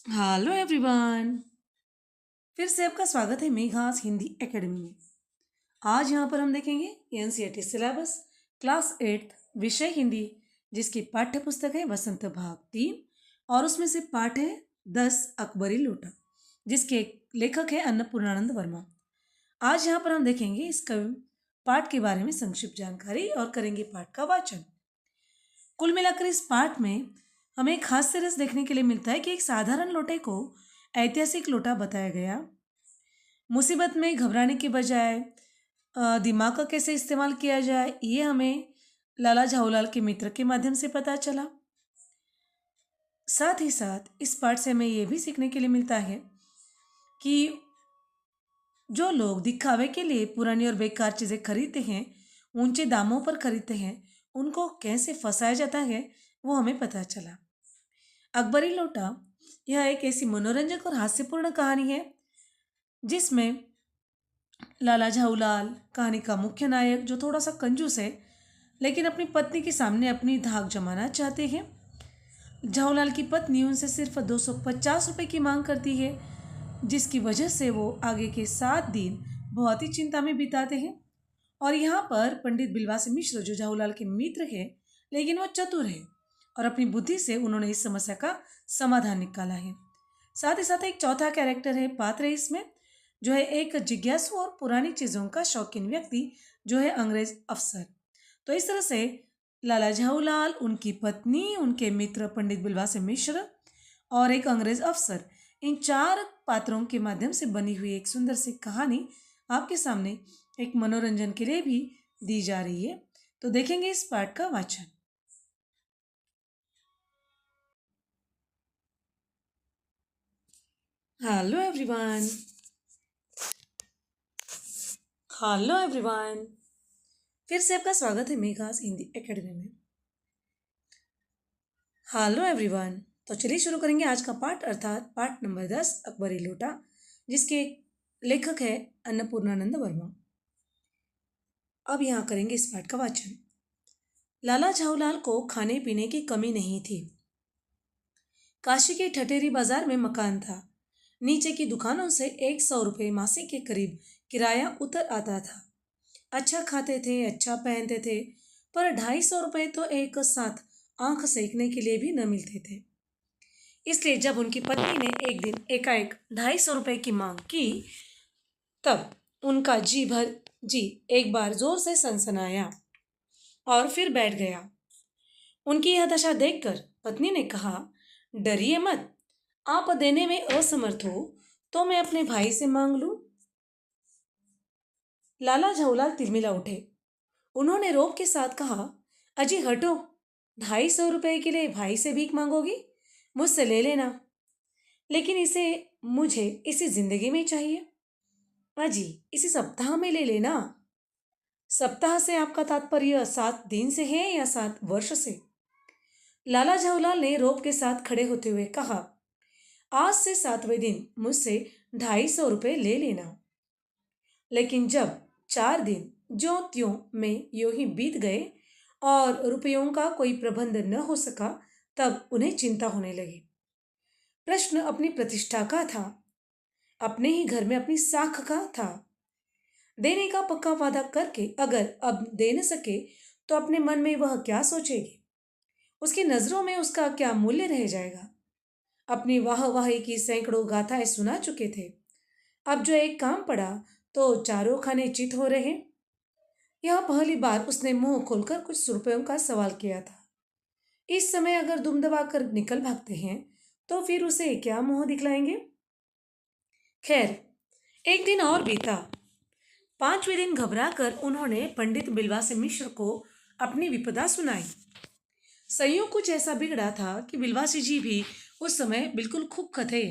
Hello everyone. फिर से आपका स्वागत है मेघास हिंदी एकेडमी में। आज यहाँ पर हम देखेंगे एनसीईआरटी सिलेबस क्लास 8 विषय हिंदी, जिसकी पाठ्य पुस्तक है वसंत भाग 3 और उसमें से पाठ है 10 अकबरी लोटा, जिसके लेखक है अन्नपूर्णानंद वर्मा। आज यहाँ पर हम देखेंगे इस पाठ के बारे में संक्षिप्त जानकारी और करेंगे पाठ का वाचन। कुल मिलाकर इस पाठ में हमें एक हास्य रस देखने के लिए मिलता है कि एक साधारण लोटे को ऐतिहासिक लोटा बताया गया। मुसीबत में घबराने के बजाय दिमाग का कैसे इस्तेमाल किया जाए, ये हमें लाला झाऊलाल के मित्र के माध्यम से पता चला। साथ ही साथ इस पाठ से हमें ये भी सीखने के लिए मिलता है कि जो लोग दिखावे के लिए पुरानी और बेकार चीज़ें खरीदते हैं, ऊंचे दामों पर खरीदते हैं, उनको कैसे फंसाया जाता है वो हमें पता चला। अकबरी लोटा यह एक ऐसी मनोरंजक और हास्यपूर्ण कहानी है जिसमें लाला झाऊलाल कहानी का मुख्य नायक, जो थोड़ा सा कंजूस है लेकिन अपनी पत्नी के सामने अपनी धाक जमाना चाहते हैं। झाऊलाल की पत्नी उनसे सिर्फ 250 रुपये की मांग करती है, जिसकी वजह से वो आगे के 7 दिन बहुत ही चिंता में बिताते हैं। और यहाँ पर पंडित बिलवासी मिश्र, जो झाऊलाल के मित्र है लेकिन वो चतुर है और अपनी बुद्धि से उन्होंने इस समस्या का समाधान निकाला है। साथ ही साथ एक चौथा कैरेक्टर है, पात्र है इसमें, जो है एक जिज्ञासु और पुरानी चीज़ों का शौकीन व्यक्ति, जो है अंग्रेज अफसर। तो इस तरह से लाला झाऊलाल, उनकी पत्नी, उनके मित्र पंडित बिलवासी मिश्र और एक अंग्रेज अफसर, इन 4 पात्रों के माध्यम से बनी हुई एक सुंदर सी कहानी आपके सामने एक मनोरंजन के लिए भी दी जा रही है। तो देखेंगे इस पाठ का वाचन। Hello everyone. Hello everyone. फिर से आपका स्वागत है मेघास हिंदी एकेडमी में। Hello everyone. तो चलिए शुरू करेंगे आज का पाठ, अर्थात पाठ नंबर 10 अकबरी लोटा, जिसके लेखक है अन्नपूर्णानंद वर्मा। अब यहाँ करेंगे इस पाठ का वाचन। लाला झाऊलाल को खाने पीने की कमी नहीं थी। काशी के ठठेरी बाजार में मकान था। नीचे की दुकानों से 100 रुपये मासिक के करीब किराया उतर आता था। अच्छा खाते थे, अच्छा पहनते थे, पर 250 रुपये तो एक साथ आंख सेकने के लिए भी न मिलते थे। इसलिए जब उनकी पत्नी ने एक दिन एकाएक 250 रुपये की मांग की, तब उनका जी एक बार जोर से सनसनाया और फिर बैठ गया। उनकी यह दशा देखकर पत्नी ने कहा, डरिए मत, आप देने में असमर्थ हो तो मैं अपने भाई से मांग लूं। लाला झाऊलाल तिलमिला उठे। उन्होंने रोब के साथ कहा, अजी हटो, 250 रुपये के लिए भाई से भीख मांगोगी? मुझसे ले लेना, लेकिन मुझे इसी जिंदगी में चाहिए। अजी इसी सप्ताह में ले लेना। सप्ताह से आपका तात्पर्य 7 दिन से है या 7 वर्ष से? लाला झाऊलाल ने रोब के साथ खड़े होते हुए कहा, आज से 7वें दिन मुझसे 250 रुपये ले लेना। लेकिन जब 4 दिन ज्यों त्यों में यूं ही बीत गए और रुपयों का कोई प्रबंध न हो सका, तब उन्हें चिंता होने लगी। प्रश्न अपनी प्रतिष्ठा का था, अपने ही घर में अपनी साख का था। देने का पक्का वादा करके अगर अब दे न सके तो अपने मन में वह क्या सोचेगी? उसकी नजरों में उसका क्या मूल्य रह जाएगा? अपनी वाहवाही की सैकड़ों गाथाएं सुना चुके थे। अब जो एक काम पड़ा तो चारों खाने चित हो रहे। यह पहली बार उसने मुंह खोलकर कुछ रुपयों का सवाल किया था। इस समय अगर दुम दबाकर निकल भागते हैं तो फिर उसे क्या मुंह दिखलाएंगे? खैर, एक दिन और बीता। 5वें दिन घबराकर उन्होंने पंडित बिलवासी मिश्र को अपनी विपदा सुनाई। संयोग कुछ ऐसा बिगड़ा था कि बिलवासी जी भी उस समय बिल्कुल खुक्ख थे।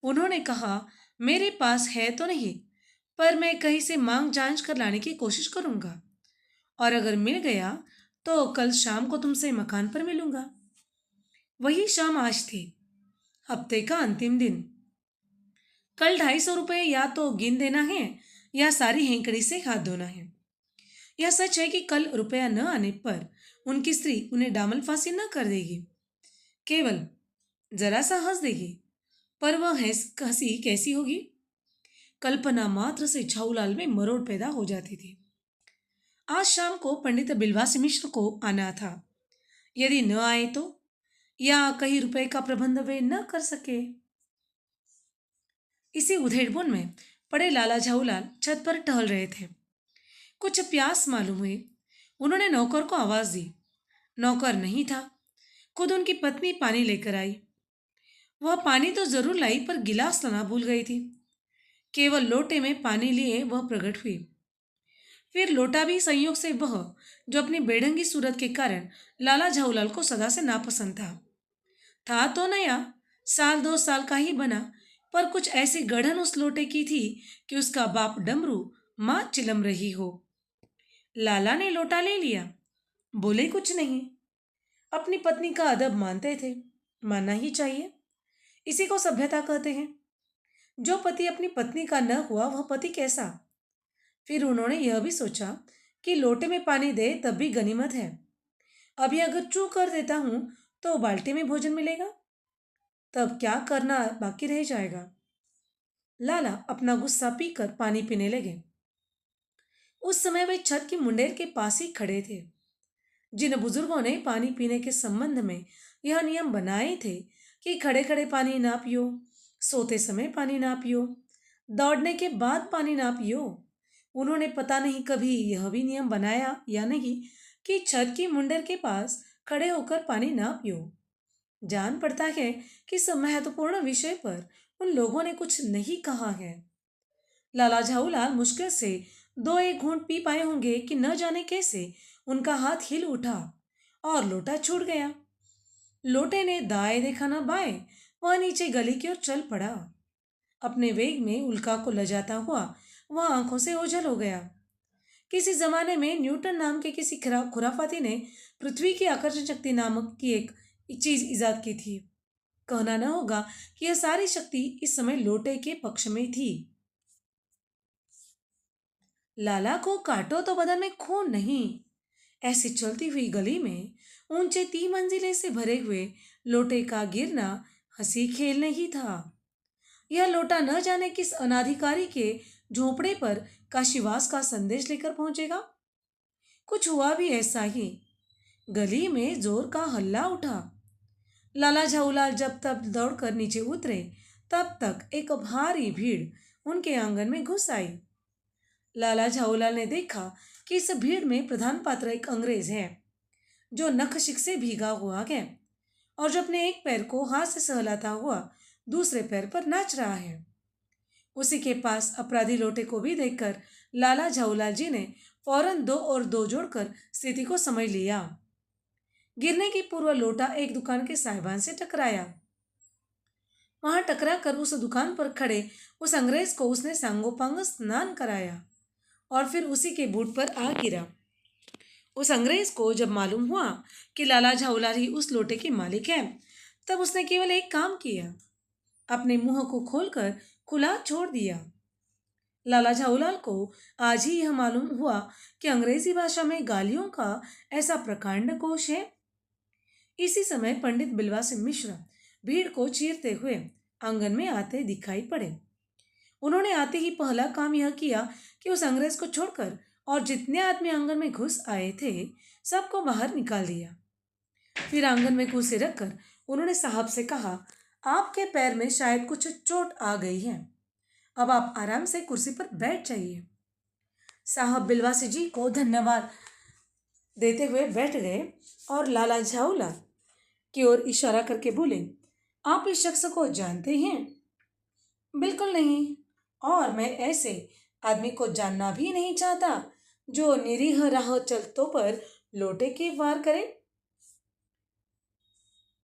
उन्होंने कहा, मेरे पास है तो नहीं, पर मैं कहीं से मांग जांच कर लाने की कोशिश करूंगा, और अगर मिल गया तो कल शाम को तुमसे मकान पर मिलूंगा। वही शाम आज थी, हफ्ते का अंतिम दिन। कल 250 रुपये या तो गिन देना है या सारी हेंकड़ी से हाथ धोना है। यह सच है कि कल रुपया न आने पर उनकी स्त्री उन्हें डामल फांसी न कर देगी, केवल जरा सा हंस देगी पर वह हंसी कैसी होगी? कल्पना मात्र से झाऊलाल में मरोड़ पैदा हो जाती थी। आज शाम को पंडित बिलवासी मिश्र को आना था। यदि न आए तो, या कहीं रुपए का प्रबंध वे न कर सके। इसी उधेड़बुन में पड़े लाला झाऊलाल छत पर टहल रहे थे। कुछ प्यास मालूम हुई। उन्होंने नौकर को आवाज दी। नौकर नहीं था। खुद उनकी पत्नी पानी लेकर आई। वह पानी तो जरूर लाई, पर गिलास लाना भूल गई थी। केवल लोटे में पानी लिए वह प्रकट हुई। फिर लोटा भी संयोग से वह, जो अपनी बेढंगी सूरत के कारण लाला झाऊलाल को सदा से नापसंद था तो नया, साल 2 साल का ही बना, पर कुछ ऐसी गढ़न उस लोटे की थी कि उसका बाप डमरू मां चिलम रही हो। लाला ने लोटा ले लिया। बोले कुछ नहीं। अपनी पत्नी का अदब मानते थे। मानना ही चाहिए। इसी को सभ्यता कहते हैं। जो पति अपनी पत्नी का न हुआ वह पति कैसा? फिर उन्होंने यह भी सोचा कि लोटे में पानी दे तब भी गनीमत है। अभी अगर चू कर देता हूं तो बाल्टी में भोजन मिलेगा, तब क्या करना बाकी रह जाएगा। लाला अपना गुस्सा पीकर पानी पीने लगे। उस समय वे छत की मुंडेर के पास ही खड़े थे। जिन बुजुर्गों ने पानी पीने के संबंध में यह नियम बनाए थे कि खड़े खड़े पानी ना पियो, सोते समय पानी ना पियो, दौड़ने के बाद पानी ना पियो, उन्होंने पता नहीं कभी यह भी नियम बनाया या नहीं कि छत की मुंडेर के पास खड़े होकर पानी ना पियो। जान पड़ता है कि इस महत्वपूर्ण विषय पर उन लोगों ने कुछ नहीं कहा है। लाला झाऊलाल मुश्किल से 2-1 घूंट पी पाए होंगे कि न जाने कैसे उनका हाथ हिल उठा और लोटा छूट गया। लोटे ने दाएं देखा न बाएं, वह नीचे गली की ओर चल पड़ा। अपने वेग में उल्का को लजाता हुआ वह आंखों से ओझल हो गया। किसी जमाने में न्यूटन नाम के किसी खुराफाती ने पृथ्वी की आकर्षण शक्ति नामक की एक चीज इजाद की थी। कहना न होगा कि यह सारी शक्ति इस समय लोटे के पक्ष में थी। लाला को काटो तो बदन में खून नहीं। ऐसी चलती हुई गली में ऊंचे 3 मंजिले से भरे हुए लोटे का गिरना हंसी खेल नहीं था। यह लोटा न जाने किस अनाधिकारी के झोपड़े पर काशीवास का संदेश लेकर पहुंचेगा। कुछ हुआ भी ऐसा ही। गली में जोर का हल्ला उठा। लाला झाऊलाल जब तब दौड़कर नीचे उतरे, तब तक एक भारी भीड़ उनके आंगन में घुस आई। लाला झाऊलाल ने देखा कि इस भीड़ में प्रधान पात्र एक अंग्रेज है, जो नखशिख से भीगा हुआ है और जो अपने एक पैर को हाथ से सहलाता हुआ दूसरे पैर पर नाच रहा है। उसी के पास अपराधी लोटे को भी देखकर लाला झाऊलाल जी ने फौरन 2 और 2 जोड़कर स्थिति को समझ लिया। गिरने की पूर्व लोटा एक दुकान के साहिबान से टकराया। वहां टकरा कर उस दुकान पर खड़े उस अंग्रेज को उसने सांगोपांग स्नान कराया और फिर उसी के बूट पर आ गिरा। उस अंग्रेज को जब मालूम हुआ कि लाला झाऊलाल ही उस लोटे के मालिक हैं, तब उसने केवल एक काम किया, अपने मुंह को खोलकर खुला छोड़ दिया। लाला झाऊलाल को आज ही यह मालूम हुआ कि अंग्रेजी भाषा में गालियों का ऐसा प्रकांड कोश है। इसी समय पंडित बिलवासी मिश्र भीड़ को चीरते हुए आंगन में आते दिखाई पड़े। उन्होंने आते ही पहला काम यह किया कि उस अंग्रेज को छोड़कर और जितने आदमी आंगन में घुस आए थे सबको बाहर निकाल दिया। फिर आंगन में कुर्सी रखकर उन्होंने साहब से कहा, आपके पैर में शायद कुछ चोट आ गई है, अब आप आराम से कुर्सी पर बैठ जाइए। साहब बिलवासी जी को धन्यवाद देते हुए बैठ गए और लाला झाऊलाल की ओर इशारा करके बोले, आप इस शख्स को जानते हैं? बिल्कुल नहीं, और मैं ऐसे आदमी को जानना भी नहीं चाहता जो निरीह राह चलतों पर लोटे के वार करे।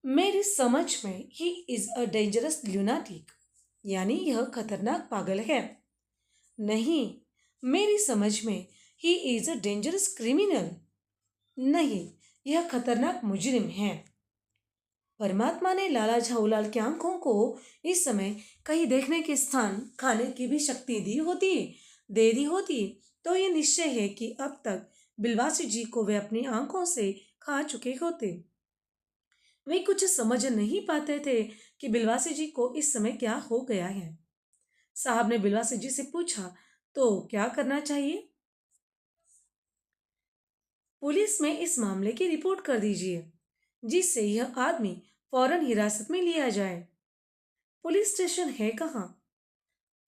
मेरी समझ में ही इज अ डेंजरस ल्यूनाटिक, यानी यह खतरनाक पागल है। नहीं, मेरी समझ में he is a dangerous criminal. नहीं, यह खतरनाक मुजरिम है। परमात्मा ने लाला झाऊलाल की आंखों को इस समय कहीं देखने के स्थान, खाने की भी शक्ति दे दी होती तो ये निश्चय है कि अब तक बिलवासी जी को वे अपनी आंखों से खा चुके होते। वे कुछ समझ नहीं पाते थे कि बिलवासी जी को इस समय क्या हो गया है। साहब ने बिलवासी जी से पूछा, तो क्या करना चाहिए? पुलिस में इस मामले की रिपोर्ट कर दीजिए, जिससे यह आदमी फौरन हिरासत में लिया जाए। पुलिस स्टेशन है कहाँ?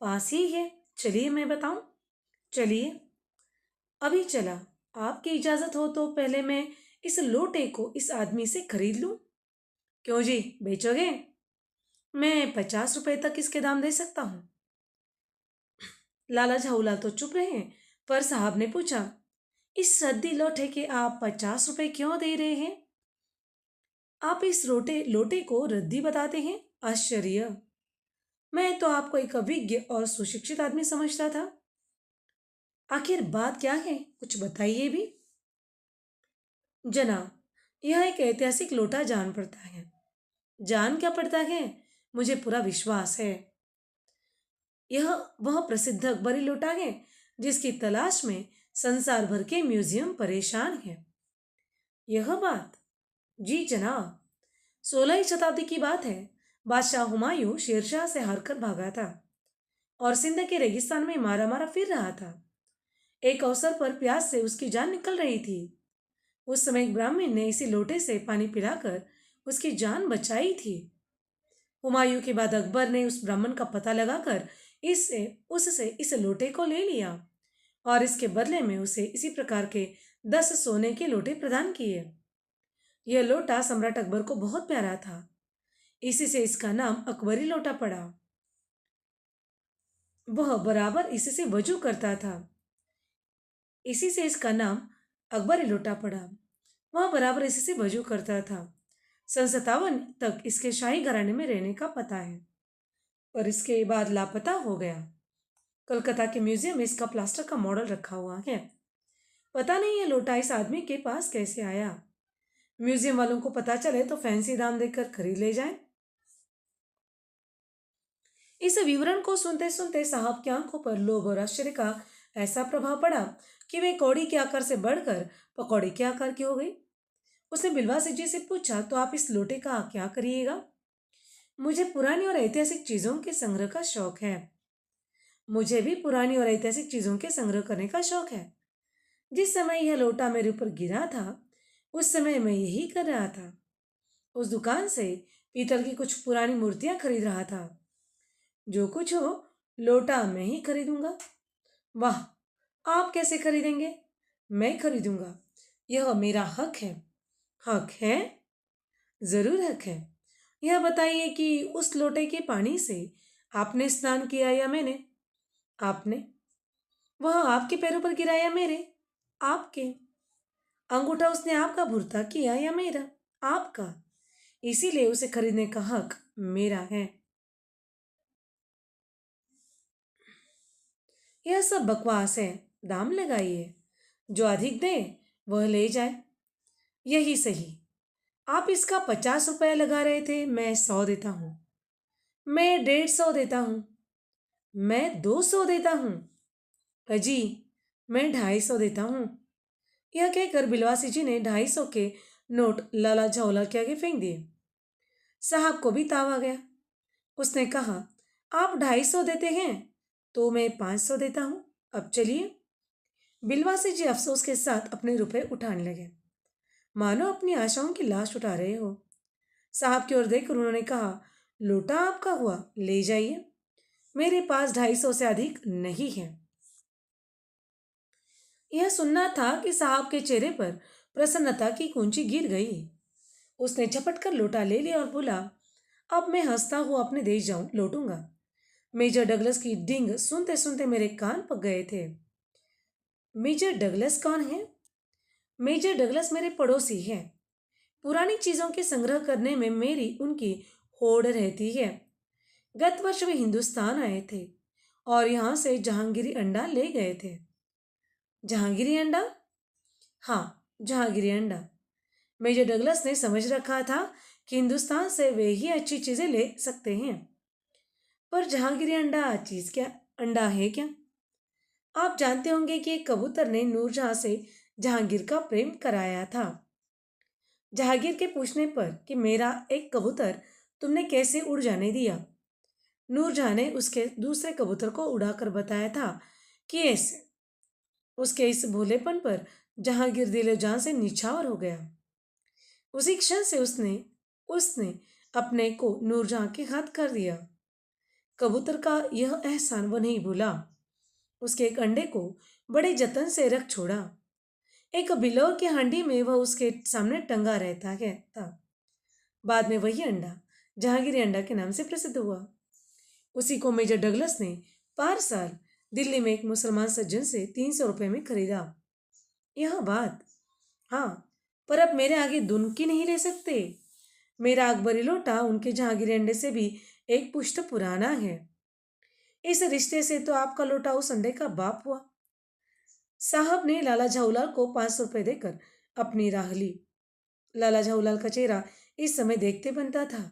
पास ही है। चलिए मैं बताऊं। चलिए। अभी चला। आपकी इजाजत हो तो पहले मैं इस लोटे को इस आदमी से खरीद लूं। क्यों जी, बेचोगे? मैं 50 रुपए तक इसके दाम दे सकता हूँ। लाला झाऊलाल तो चुप रहे, पर साहब ने पूछा, इस सद्दी लोटे के आप 50 रुपए क्यों दे रहे हैं? आप इस रोटे लोटे को रद्दी बताते हैं? आश्चर्य। मैं तो आपको एक अभिज्ञ और सुशिक्षित आदमी समझता था। आखिर बात क्या है, कुछ बताइए भी। जनाब, यह एक ऐतिहासिक लोटा जान पड़ता है। जान क्या पड़ता है? मुझे पूरा विश्वास है। यह वह प्रसिद्ध अकबरी लोटा है जिसकी तलाश में संसार भर के म्यूजियम परेशान है। यह बात? जी जनाब। 16वीं शताब्दी की बात है। बादशाह हुमायूं शेरशाह से हारकर भागा था और सिंध के रेगिस्तान में मारा मारा फिर रहा था। एक अवसर पर प्यास से उसकी जान निकल रही थी। उस समय एक ब्राह्मण ने इसी लोटे से पानी पिलाकर उसकी जान बचाई थी। हुमायूं के बाद अकबर ने उस ब्राह्मण का पता लगाकर इससे उससे इस लोटे को ले लिया और इसके बदले में उसे इसी प्रकार के 10 सोने के लोटे प्रदान किए। यह लोटा सम्राट अकबर को बहुत प्यारा था। इसी से इसका नाम अकबरी लोटा पड़ा। वह बराबर इसी से वजू करता था। इसी से इसका नाम अकबरी लोटा पड़ा। वह बराबर इसी से वजू करता था। सन 57 तक इसके शाही घराने में रहने का पता है, पर इसके बाद लापता हो गया। कलकत्ता के म्यूजियम में इसका प्लास्टर का मॉडल रखा हुआ है। पता नहीं ये लोटा इस आदमी के पास कैसे आया। म्यूजियम वालों को पता चले तो फैंसी दाम देकर खरीद ले जाएं। इस विवरण को सुनते सुनते साहब की आंखों पर लोभ और आश्चर्य का ऐसा प्रभाव पड़ा कि वे कौड़ी के आकार से बढ़कर पकौड़ी के आकार की हो गई। उसने बिलवासी जी से पूछा, तो आप इस लोटे का क्या करिएगा? मुझे पुरानी और ऐतिहासिक चीजों के संग्रह का शौक है। मुझे भी पुरानी और ऐतिहासिक चीजों के संग्रह करने का शौक है। जिस समय यह लोटा मेरे ऊपर गिरा था, उस समय मैं यही कर रहा था। उस दुकान से पीतल की कुछ पुरानी मूर्तियां खरीद रहा था। जो कुछ हो, लोटा मैं ही खरीदूंगा। वाह, आप कैसे खरीदेंगे? मैं खरीदूंगा। यह मेरा हक है। हक है? जरूर हक है। यह बताइए कि उस लोटे के पानी से आपने स्नान किया या मैंने? आपने। वह आपके पैरों पर गिरा या मेरे? आपके। अंगूठा उसने आपका भुरता किया या मेरा? आपका। इसीलिए उसे खरीदने का हक मेरा है। यह सब बकवास है। दाम लगाइए। जो अधिक दे वह ले जाए। यही सही। आप इसका 50 रुपया लगा रहे थे, मैं 100 देता हूँ। मैं 150 देता हूँ। मैं 200 देता हूँ। अजी, मैं 250 देता हूँ। यह कहकर बिलवासी जी ने 250 के नोट लाला झाओला के आगे फेंक दिए। साहब को भी ताव आ गया। उसने कहा, आप 250 देते हैं तो मैं 500 देता हूँ। अब चलिए। बिलवासी जी अफसोस के साथ अपने रुपए उठाने लगे, मानो अपनी आशाओं की लाश उठा रहे हो। साहब की ओर देखकर उन्होंने कहा, लोटा आपका हुआ, ले जाइए। मेरे पास 250 से अधिक नहीं है। यह सुनना था कि साहब के चेहरे पर प्रसन्नता की कुंजी गिर गई। उसने झपट कर लोटा ले लिया और बोला, अब मैं हंसता हुआ अपने देश जाऊं लौटूंगा। मेजर डगलस की डिंग सुनते सुनते मेरे कान पक गए थे। मेजर डगलस कौन है? मेजर डगलस मेरे पड़ोसी हैं। पुरानी चीजों के संग्रह करने में मेरी उनकी होड़ रहती है। गत वर्ष वे हिंदुस्तान आए थे और यहाँ से जहांगीरी अंडा ले गए थे। जहांगीरी अंडा? हाँ, जहांगीरी अंडा। मेजर डगलस ने समझ रखा था कि हिंदुस्तान से वे ही अच्छी चीजें ले सकते हैं, पर जहांगीरी अंडा चीज क्या, अंडा है क्या? आप जानते होंगे कि एक कबूतर ने नूरजहां से जहांगीर का प्रेम कराया था। जहांगीर के पूछने पर कि मेरा एक कबूतर तुमने कैसे उड़ जाने दिया, नूरजहां ने उसके दूसरे कबूतर को उड़ाकर बताया था कि ऐसे। उसके इस भोलेपन पर जहांगीर दिलो जान से निछावर हो गया। उसी क्षण से उसने उसने अपने को नूरजहां के हाथ कर दिया। कबूतर का यह एहसान वो नहीं भूला। उसके एक अंडे को बड़े जतन से रख छोड़ा। एक बिलौर की हांडी में वह उसके सामने टंगा रहता है था। बाद में वही अंडा जहांगीरी अंडा के नाम से प्रसिद्ध हुआ। उसी को मेजर डगलस ने 5 साल दिल्ली में एक मुसलमान सज्जन से 300 रुपये में खरीदा। यह बात, हाँ, पर अब मेरे आगे दुनकी नहीं ले सकते। मेरा अकबरी लोटा उनके जहांगीरी अंडे से भी एक पुश्त पुराना है। इस रिश्ते से तो आपका लोटा उस अंडे का बाप हुआ। साहब ने लाला झाऊलाल को 500 रुपये देकर अपनी राह ली। लाला झाऊलाल का चेहरा इस समय देखते बनता था।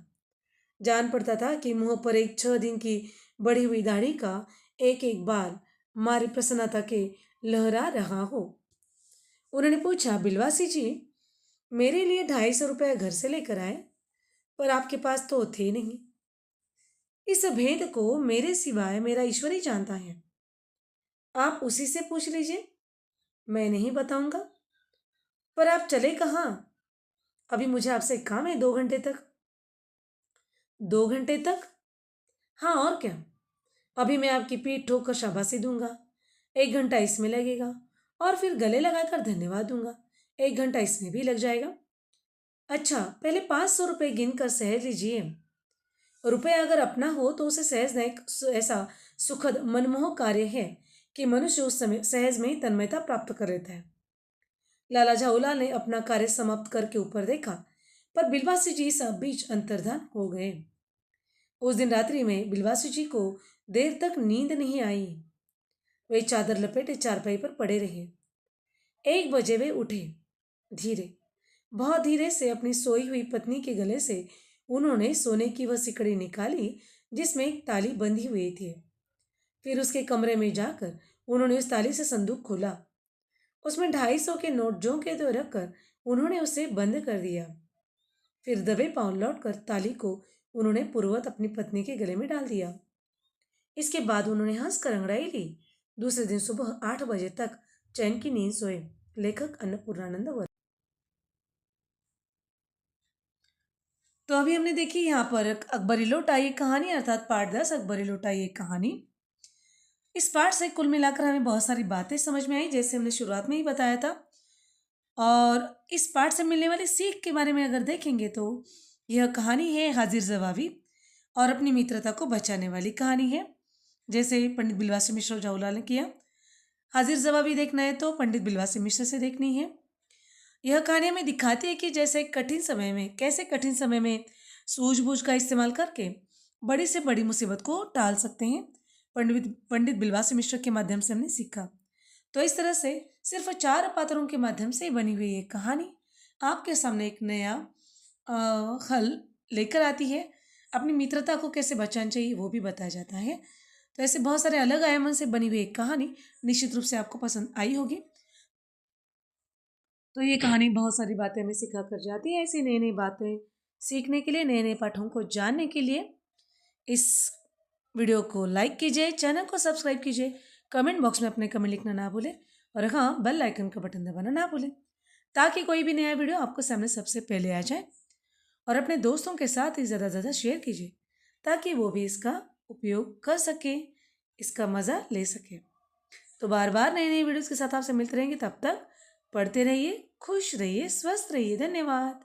जान पड़ता था कि मुंह पर एक 6 दिन की बढ़ी हुई दाढ़ी का एक एक बाल मारी प्रसन्नता के लहरा रहा हो। उन्होंने पूछा, बिलवासी जी, मेरे लिए 250 रुपये घर से लेकर आए, पर आपके पास तो थे नहीं। इस भेद को मेरे सिवाय मेरा ईश्वर ही जानता है। आप उसी से पूछ लीजिए, मैं नहीं बताऊंगा। पर आप चले कहाँ? अभी मुझे आपसे काम है 2 घंटे तक। 2 घंटे तक? हाँ, और क्या। अभी मैं आपकी पीठ ठोक कर शाबाशी दूंगा, 1 घंटा इसमें लगेगा, और फिर गले लगाकर धन्यवाद दूंगा, 1 घंटा इसमें भी लग जाएगा। अच्छा, पहले 500 रुपये गिन कर सहज लीजिए। रुपया अगर अपना हो तो उसे सहजना एक ऐसा सुखद मनमोहक कार्य है कि मनुष्य उस समय सहज में ही तन्मयता प्राप्त कर लेता है। लाला झाऊलाल ने अपना कार्य समाप्त करके ऊपर देखा, पर बिलवासी जी सब बीच अंतर्धान हो गए। उस दिन रात्रि में बिलवासी जी को देर तक नींद नहीं आई। वे चादर लपेटे चारपाई पर पड़े रहे। 1 बजे वे उठे। धीरे, बहुत धीरे से अपनी सोई हुई पत्नी के गले से उन्होंने सोने की वह सिकड़ी निकाली जिसमें एक ताली बंधी हुई थी। फिर उसके कमरे में जाकर उन्होंने उस ताली से संदूक खोला। उसमें 250 के नोट जोंके तो रखकर उन्होंने उसे बंद कर दिया। फिर दबे पांव लौटकर ताली को उन्होंने पूर्ववत अपनी पत्नी के गले में डाल दिया। इसके बाद उन्होंने हंसकर अंगड़ाई ली। दूसरे दिन सुबह 8 बजे तक चैन की नींद सोए। लेखक अन्नपूर्णानंद वर्मा। तो अभी हमने देखी यहाँ पर अकबरी लोटाई एक कहानी, अर्थात पाठ 10 अकबरी लोटाई एक कहानी। इस पाठ से कुल मिलाकर हमें बहुत सारी बातें समझ में आई, जैसे हमने शुरुआत में ही बताया था। और इस पाठ से मिलने वाली सीख के बारे में अगर देखेंगे तो यह कहानी है हाजिर जवाबी और अपनी मित्रता को बचाने वाली कहानी है, जैसे पंडित बिलवासी मिश्र झाऊलाल ने किया। हाजिर जवाबी देखना है तो पंडित बिलवासी मिश्र से देखनी है। यह कहानी हमें दिखाती है कि जैसे कठिन समय में कैसे कठिन समय में सूझबूझ का इस्तेमाल करके बड़ी से बड़ी मुसीबत को टाल सकते हैं। पंडित बिलवासी मिश्र के माध्यम से हमने सीखा। तो इस तरह से सिर्फ 4 पात्रों के माध्यम से बनी हुई एक कहानी आपके सामने एक नया हल लेकर आती है। अपनी मित्रता को कैसे बचाना चाहिए वो भी बताया जाता है। तो ऐसे बहुत सारे अलग आयामों से बनी हुई एक कहानी निश्चित रूप से आपको पसंद आई होगी। तो ये कहानी बहुत सारी बातें हमें सिखा कर जाती है। ऐसी नई नई बातें सीखने के लिए, नए नए पाठों को जानने के लिए इस वीडियो को लाइक कीजिए, चैनल को सब्सक्राइब कीजिए, कमेंट बॉक्स में अपने कमेंट लिखना ना भूलें, और हाँ, बेल आइकन का बटन दबाना ना भूलें ताकि कोई भी नया वीडियो आपको सामने सबसे पहले आ जाए। और अपने दोस्तों के साथ ही ज़्यादा से ज़्यादा शेयर कीजिए ताकि वो भी इसका उपयोग कर सके, इसका मज़ा ले सके। तो बार बार नई नई वीडियोज़ के साथ आपसे मिलते रहेंगे। तब तक पढ़ते रहिए, खुश रहिए, स्वस्थ रहिए। धन्यवाद।